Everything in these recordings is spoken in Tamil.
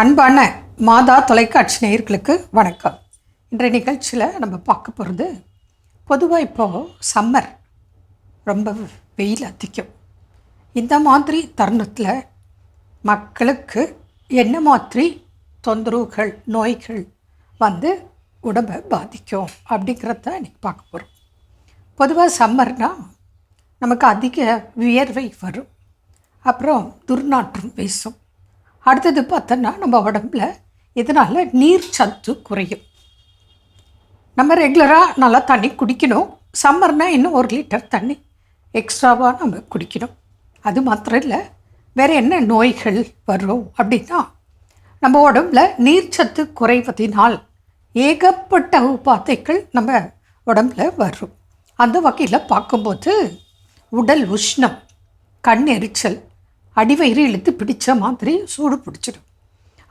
அன்பான மாதா தொலைக்காட்சி நேயர்களுக்கு வணக்கம். இன்றைய நிகழ்ச்சியில் நம்ம பார்க்க போகிறது, பொதுவாக இப்போது சம்மர் ரொம்ப வெயில் அதிகம். இந்த மாதிரி தருணத்தில் மக்களுக்கு என்ன மாதிரி தொந்தரவுகள், நோய்கள் வந்து உடம்பை பாதிக்கும் அப்படிங்கிறத இன்றைக்கி பார்க்க போகிறோம். பொதுவாக சம்மர்னால் நமக்கு அதிக வியர்வை வரும், அப்புறம் துர்நாற்றம் வீசும். அடுத்தது பார்த்தோன்னா நம்ம உடம்புல இதனால் நீர் சத்து குறையும். நம்ம ரெகுலராக நல்லா தண்ணி குடிக்கணும். சம்மர்னால் இன்னும் 1 லிட்டர் தண்ணி எக்ஸ்ட்ராவாக நம்ம குடிக்கணும். அது மாத்திரம் இல்லை, வேறு என்ன நோய்கள் வரும் அப்படின்னா, நம்ம உடம்புல நீர் சத்து குறைவதினால் ஏகப்பட்ட உபாதைகள் நம்ம உடம்புல வரும். அந்த வகையில் பார்க்கும்போது உடல் உஷ்ணம், கண் எரிச்சல், அடிவயிறு இழுத்து பிடிச்ச மாதிரி சூடு பிடிச்சிடும்.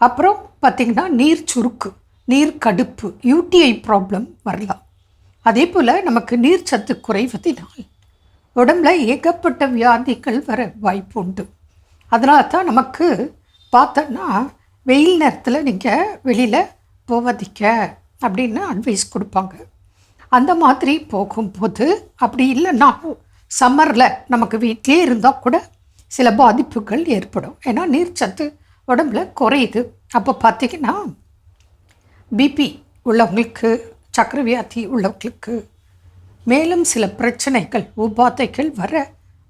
அப்புறம் பார்த்திங்கன்னா நீர் சுருக்கு, நீர் கடுப்பு, யூடிஐ ப்ராப்ளம் வரலாம். அதே போல் நமக்கு நீர் சத்து குறைவதினால் உடம்புல ஏகப்பட்ட வியாதிகள் வர வாய்ப்பு உண்டு. அதனால தான் நமக்கு பார்த்தோன்னா வெயில் நேரத்தில் நீங்கள் வெளியில் போகாதீங்க அப்படின்னு அட்வைஸ் கொடுப்பாங்க. அந்த மாதிரி போகும்போது, அப்படி இல்லைன்னா சம்மரில் நமக்கு வீட்டிலே இருந்தால் கூட சில பாதிப்புகள் ஏற்படும். ஏன்னா நீர்ச்சத்து உடம்புல குறையுது. அப்போ பார்த்திங்கன்னா பிபி உள்ளவங்களுக்கு, சர்க்கரை வியாதி உள்ளவங்களுக்கு மேலும் சில பிரச்சனைகள், உபாதைகள் வர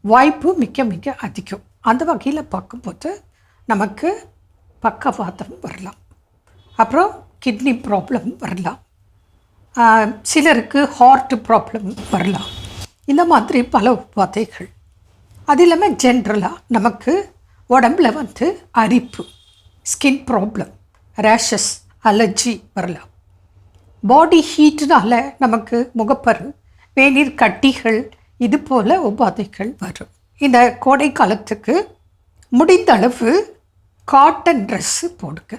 வாய்ப்பு மிக மிக அதிகம். அந்த வகையில் பார்க்கும்போது நமக்கு பக்கவாதம் வரலாம், அப்புறம் கிட்னி ப்ராப்ளம் வரலாம், சிலருக்கு ஹார்ட் ப்ராப்ளம் வரலாம். இந்த மாதிரி பல உபாதைகள். அது இல்லாமல் ஜென்ரலாக நமக்கு உடம்புல வந்து அரிப்பு, ஸ்கின் ப்ராப்ளம், ரேஷஸ், அலர்ஜி வரலாம். பாடி ஹீட்டுனால் நமக்கு முகப்பரு, வேநீர் கட்டிகள், இது போல் உபாதைகள் வரும். இந்த கோடை காலத்துக்கு முடிந்த அளவு காட்டன் ட்ரெஸ்ஸு போடுங்க.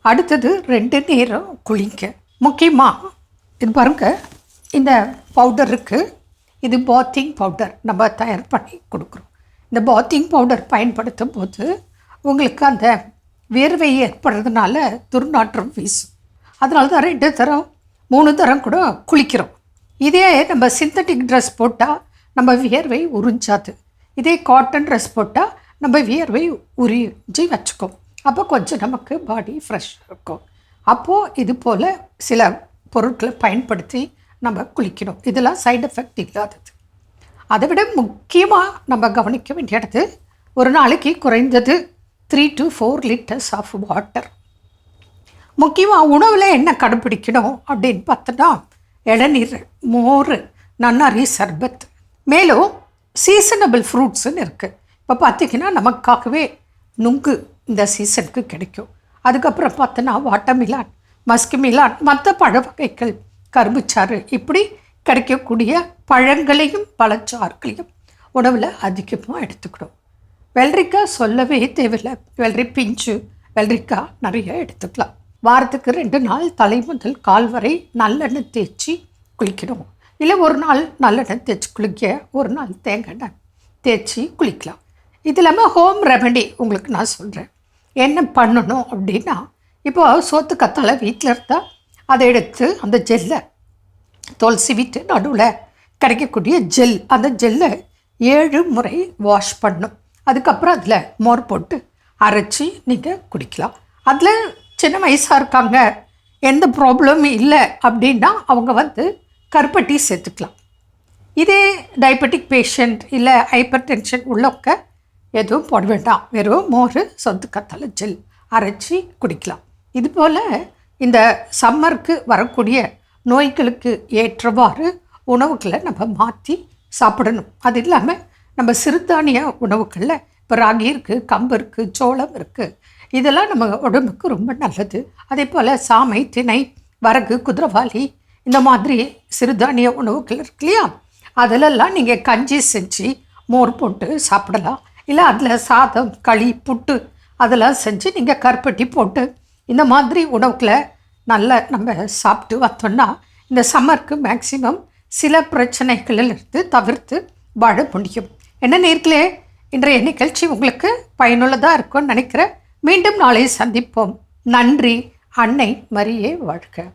அடுத்தது 2 நேரம் குளிங்க. முக்கியமாக இது பாருங்கள், இந்த பவுடர் இருக்குது, இது பாத்திங் பவுடர் நம்ம தயார் பண்ணி கொடுக்குறோம். இந்த பாத்திங் பவுடர் பயன்படுத்தும் போது உங்களுக்கு அந்த வியர்வை ஏற்படுறதுனால துர்நாற்றம் வீசும். அதனால தான் 2 தரம் 3 தரம் கூட குளிக்கிறோம். இதே நம்ம சிந்தட்டிக் ட்ரெஸ் போட்டால் நம்ம வியர்வை உறிஞ்சாது. இதே காட்டன் ட்ரெஸ் போட்டால் நம்ம வியர்வை உறிஞ்சி வச்சுக்கோம். அப்போ கொஞ்சம் நமக்கு பாடி ஃப்ரெஷ்ஷாக இருக்கும். அப்போது இது போல் சில பொருட்களை பயன்படுத்தி நம்ம குளிக்கணும். இதெல்லாம் சைடு எஃபெக்ட் இல்லாதது. அதை விட முக்கியமாக நம்ம கவனிக்க வேண்டியது, ஒரு நாளைக்கு குறைந்தது 3 to 4 லிட்டர்ஸ் ஆஃப் வாட்டர். முக்கியமாக உணவில் என்ன கடைப்பிடிக்கணும் அப்படின்னு பார்த்தோன்னா, இளநீர், மோர், நன்னாரி சர்பத், மேலும் சீசனபிள் ஃப்ரூட்ஸுன்னு இருக்குது. இப்போ பார்த்திங்கன்னா நமக்காகவே நுங்கு இந்த சீசனுக்கு கிடைக்கும். அதுக்கப்புறம் பார்த்தோன்னா வாட்டர்மிலான், மஸ்குமிலான், மற்ற பழ வகைகள், கரும்புச்சாறு, இப்படி கிடைக்கக்கூடிய பழங்களையும் பழச்சாறுகளையும் உணவில் அதிகமாக எடுத்துக்கணும். வெள்ளரிக்காய் சொல்லவே தேவையில்லை. வெள்ளரி பிஞ்சு, வெள்ளரிக்காய் நிறைய எடுத்துக்கலாம். வாரத்துக்கு 2 நாள் தலை முதல் கால் வரை நல்லெண்ணெய் தேய்ச்சி குளிக்கணும். இல்லை ஒரு நாள் நல்லெண்ணெய் தேய்ச்சி குளிக்க, ஒரு நாள் தேங்காய் எண்ணெய் தேய்ச்சி குளிக்கலாம். இது இல்லாமல் ஹோம் ரெமெடி உங்களுக்கு நான் சொல்கிறேன். என்ன பண்ணணும் அப்படின்னா, இப்போது சோத்து கத்தாழை வீட்டில் இருந்தால் அதை எடுத்து அந்த ஜெல்லை தோல் சீவிட்டு நடுவில் கிடைக்கக்கூடிய ஜெல், அந்த ஜெல்லை 7 முறை வாஷ் பண்ணணும். அதுக்கப்புறம் அதில் மோர் போட்டு அரைச்சி நீங்கள் குடிக்கலாம். அதில் சின்ன வயசாக இருக்காங்க, எந்த ப்ராப்ளமும் இல்லை அப்படின்னா அவங்க வந்து கருப்பட்டி சேர்த்துக்கலாம். இதே டயபெட்டிக் பேஷண்ட் இல்லை ஹைப்பர் டென்ஷன் உள்ளவங்க எதுவும் போட வேண்டாம். வெறும் மோர், சொத்து கத்தாழை ஜெல் அரைச்சி குடிக்கலாம். இது போல் இந்த சம்மருக்கு வரக்கூடிய நோய்களுக்கு ஏற்றவாறு உணவுகளை நம்ம மாற்றி சாப்பிடணும். அது இல்லாமல் நம்ம சிறுதானிய உணவுகளில் இப்போ ராகி இருக்குது, கம்பு இருக்குது, சோளம் இருக்குது, இதெல்லாம் நம்ம உடம்புக்கு ரொம்ப நல்லது. அதே போல் சாமை, திணை, வரகு, குதிரைவாலி, இந்த மாதிரி சிறுதானிய உணவுகள் இருக்கு இல்லையா, அதிலெல்லாம் நீங்கள் கஞ்சி செஞ்சு மோர் போட்டு சாப்பிடலாம். இல்லை அதில் சாதம், களி, புட்டு அதெல்லாம் செஞ்சு நீங்கள் கருப்பட்டி போட்டு இந்த மாதிரி உணவுகளை நல்லா நம்ம சாப்பிட்டு வந்தோம்னா இந்த சம்மருக்கு மேக்சிமம் சில பிரச்சனைகளிலிருந்து தவிர்த்து வாழ முடியும். என்ன நேர்களே, இன்றைய நிகழ்ச்சி உங்களுக்கு பயனுள்ளதாக இருக்கும்னு நினைக்கிறேன். மீண்டும் நாளை சந்திப்போம். நன்றி. அன்னை மரியே வாழ்க.